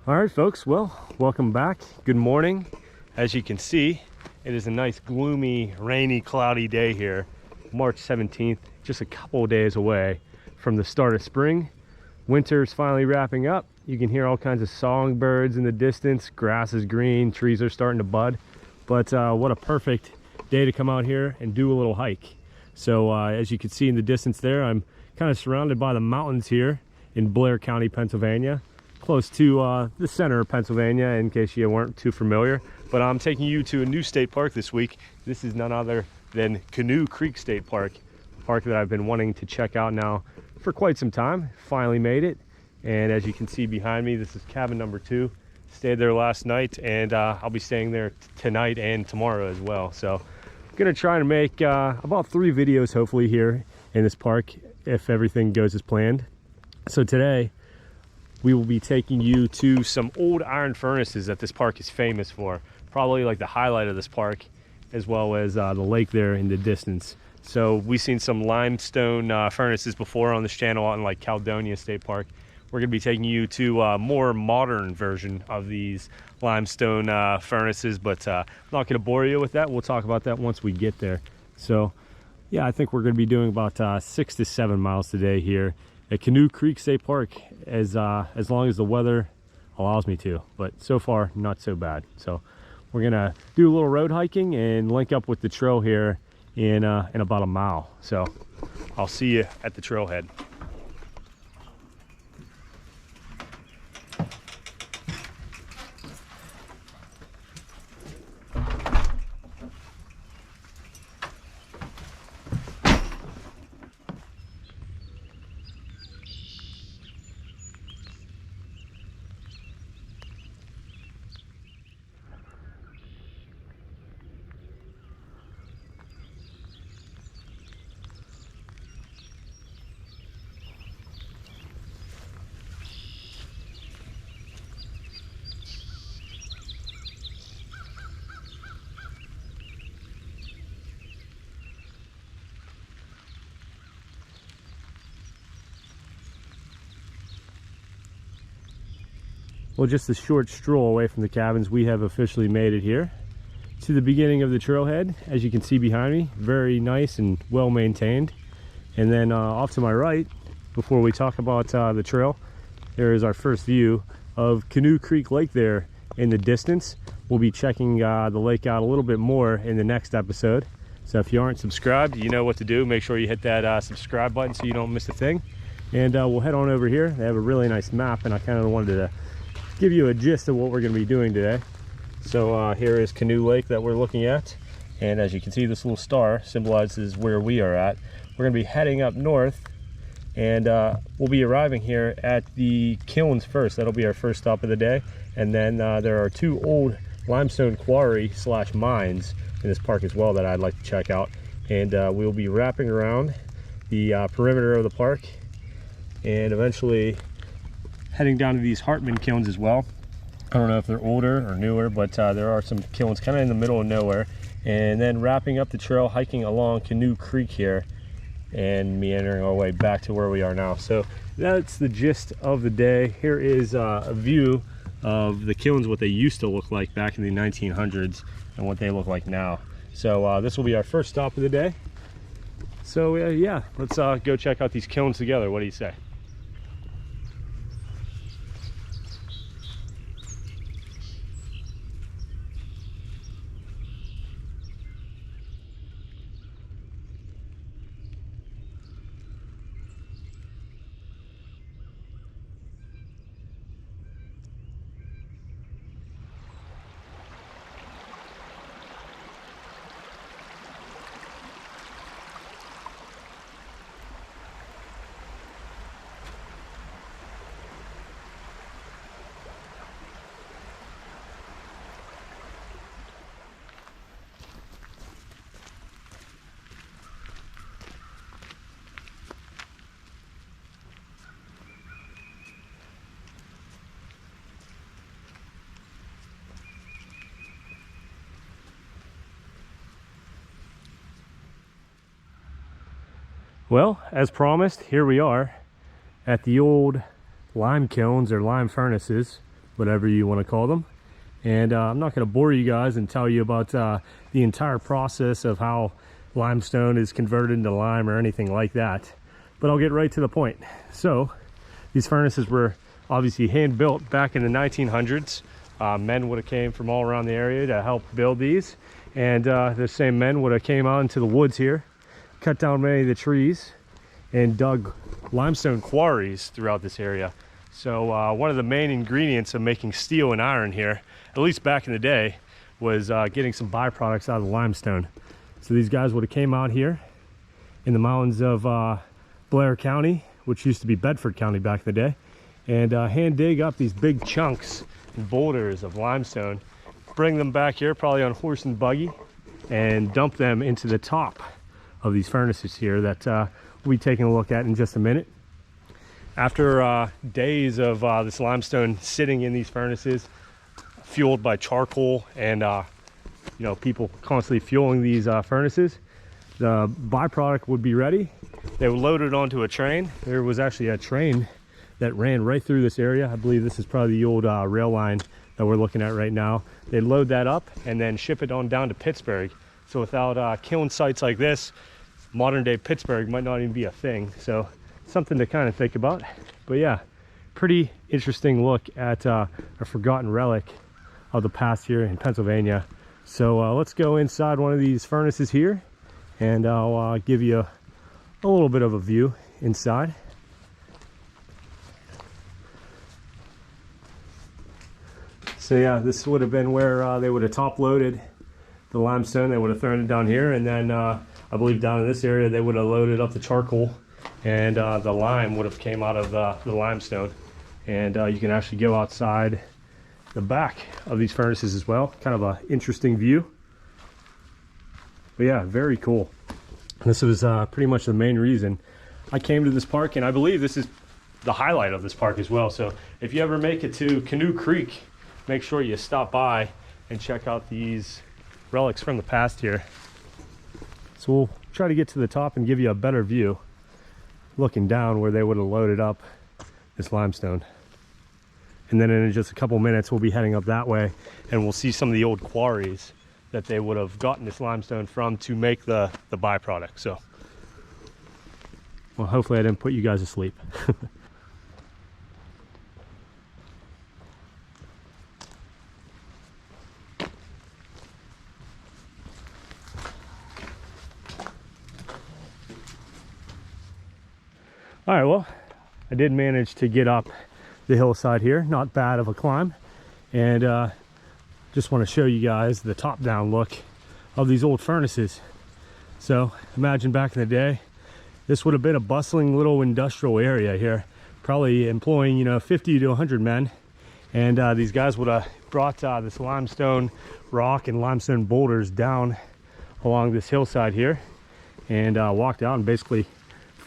All right, folks, well, welcome back. Good morning. As you can see, it is a nice gloomy, rainy, cloudy day here, March 17th, just a couple of days away from the start of spring. Winter is finally wrapping up. You can hear all kinds of songbirds in the distance. Grass is green, trees are starting to bud. But what a perfect day to come out here and do a little hike. So as you can see in the distance there, I'm kind of surrounded by the mountains here in Blair County, Pennsylvania, close to the center of Pennsylvania, in case you weren't too familiar. But I'm taking you to a new state park this week. This is none other than Canoe Creek State Park, a park that I've been wanting to check out now for quite some time. Finally made it. And as you can see behind me, this is cabin number 2. Stayed there last night, and I'll be staying there tonight and tomorrow as well. So I'm gonna try to make about 3 videos hopefully here in this park if everything goes as planned. So today we will be taking you to some old iron furnaces that this park is famous for. Probably like the highlight of this park, as well as the lake there in the distance. So we've seen some limestone furnaces before on this channel out in like Caledonia State Park. We're going to be taking you to a more modern version of these limestone furnaces, but I'm not going to bore you with that. We'll talk about that once we get there. So yeah, I think we're going to be doing about 6 to 7 miles today here at Canoe Creek State Park, as long as the weather allows me to. But so far, not so bad. So we're gonna do a little road hiking and link up with the trail here in about a mile. So I'll see you at the trailhead. Well, just a short stroll away from the cabins, we have officially made it here to the beginning of the trailhead. As you can see behind me, very nice and well maintained. And then off to my right, before we talk about the trail, there is our first view of Canoe Creek Lake there in the distance. We'll be checking the lake out a little bit more in the next episode. So if you aren't subscribed, you know what to do. Make sure you hit that subscribe button so you don't miss a thing. And we'll head on over here. They have a really nice map, and I kind of wanted to give you a gist of what we're going to be doing today. So here is Canoe Lake that we're looking at, and as you can see, this little star symbolizes where we are at. We're going to be heading up north, and we'll be arriving here at the kilns first. That'll be our first stop of the day. And then there are 2 old limestone quarry / mines in this park as well that I'd like to check out. And we'll be wrapping around the perimeter of the park and eventually heading down to these Hartman kilns as well. I don't know if they're older or newer, but there are some kilns kind of in the middle of nowhere. And then wrapping up the trail, hiking along Canoe Creek here and meandering our way back to where we are now. So that's the gist of the day. Here is a view of the kilns, what they used to look like back in the 1900s and what they look like now. So this will be our first stop of the day. So yeah, let's go check out these kilns together. What do you say? Well, as promised, here we are at the old lime kilns or lime furnaces whatever you want to call them. And I'm not going to bore you guys and tell you about the entire process of how limestone is converted into lime or anything like that, but I'll get right to the point. So these furnaces were obviously hand built back in the 1900s. Men would have came from all around the area to help build these, and the same men would have came out into the woods here, cut down many of the trees, and dug limestone quarries throughout this area. So one of the main ingredients of making steel and iron here, at least back in the day, was getting some byproducts out of the limestone. So these guys would have came out here in the mountains of Blair County, which used to be Bedford County back in the day, and hand dig up these big chunks and boulders of limestone, bring them back here probably on horse and buggy, and dump them into the top of these furnaces here that we'll be taking a look at in just a minute. After days of this limestone sitting in these furnaces, fueled by charcoal and you know, people constantly fueling these furnaces, the byproduct would be ready. They would load it onto a train. There was actually a train that ran right through this area. I believe this is probably the old rail line that we're looking at right now. They'd load that up and then ship it on down to Pittsburgh. So without kiln sites like this, modern day Pittsburgh might not even be a thing. So something to kind of think about. But yeah, pretty interesting look at a forgotten relic of the past here in Pennsylvania. So let's go inside one of these furnaces here, and I'll give you a little bit of a view inside. So yeah, this would have been where they would have top loaded the limestone. They would have thrown it down here, and then I believe down in this area they would have loaded up the charcoal, and the lime would have came out of the limestone. And you can actually go outside the back of these furnaces as well. Kind of a interesting view. But yeah, very cool. This was pretty much the main reason I came to this park, and I believe this is the highlight of this park as well. So if you ever make it to Canoe Creek, make sure you stop by and check out these relics from the past here. So we'll try to get to the top and give you a better view looking down where they would have loaded up this limestone. And then in just a couple minutes we'll be heading up that way, and we'll see some of the old quarries that they would have gotten this limestone from to make the byproduct. So, well, hopefully I didn't put you guys to sleep. All right, well, I did manage to get up the hillside here. Not bad of a climb. And just want to show you guys the top-down look of these old furnaces. So imagine back in the day, this would have been a bustling little industrial area here, probably employing, you know, 50 to 100 men. And these guys would have brought this limestone rock and limestone boulders down along this hillside here, and walked out and basically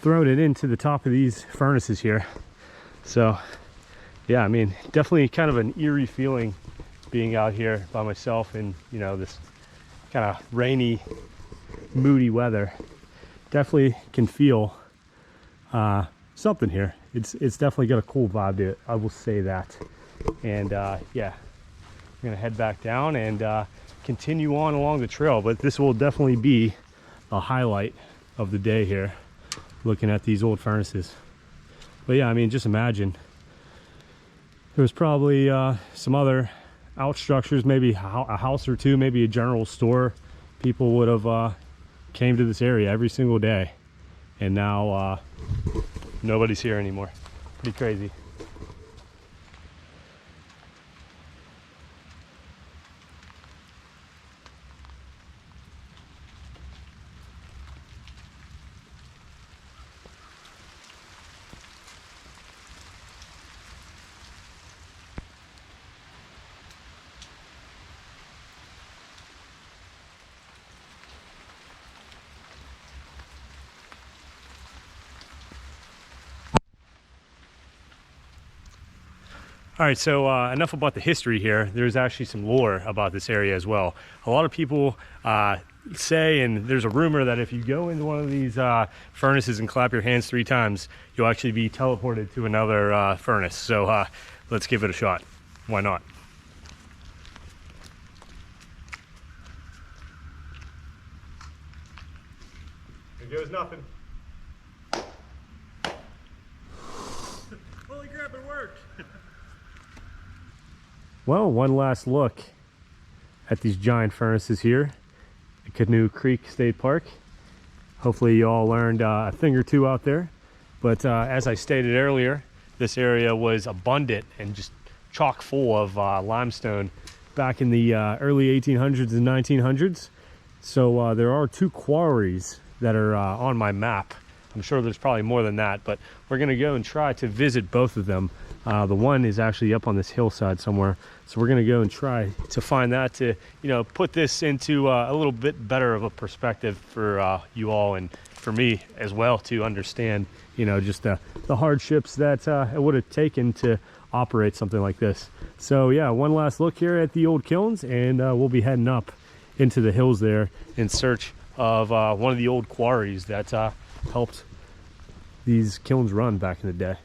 thrown it into the top of these furnaces here. So yeah, I mean, definitely kind of an eerie feeling being out here by myself in, you know, this kind of rainy, moody weather. Definitely can feel something here. It's definitely got a cool vibe to it, I will say that. And yeah, we're gonna head back down and continue on along the trail, but this will definitely be a highlight of the day here, looking at these old furnaces. But yeah, I mean, just imagine there was probably some other out structures, maybe a house or two, maybe a general store. People would have came to this area every single day, and now nobody's here anymore. Pretty crazy. All right, so enough about the history here. There's actually some lore about this area as well. A lot of people say, and there's a rumor that if you go into one of these furnaces and clap your hands 3 times, you'll actually be teleported to another furnace. So let's give it a shot. Why not? There goes nothing. Holy crap, it worked! Well, one last look at these giant furnaces here at Canoe Creek State Park. Hopefully you all learned a thing or two out there. But as I stated earlier, this area was abundant and just chock full of limestone back in the early 1800s and 1900s. So there are two quarries that are on my map. I'm sure there's probably more than that, but we're gonna go and try to visit both of them. The one is actually up on this hillside somewhere, so we're gonna go and try to find that to, you know, put this into a little bit better of a perspective for you all and for me as well, to understand, you know, just the hardships that it would have taken to operate something like this. So yeah, one last look here at the old kilns, and we'll be heading up into the hills there in search of one of the old quarries that helped these kilns run back in the day.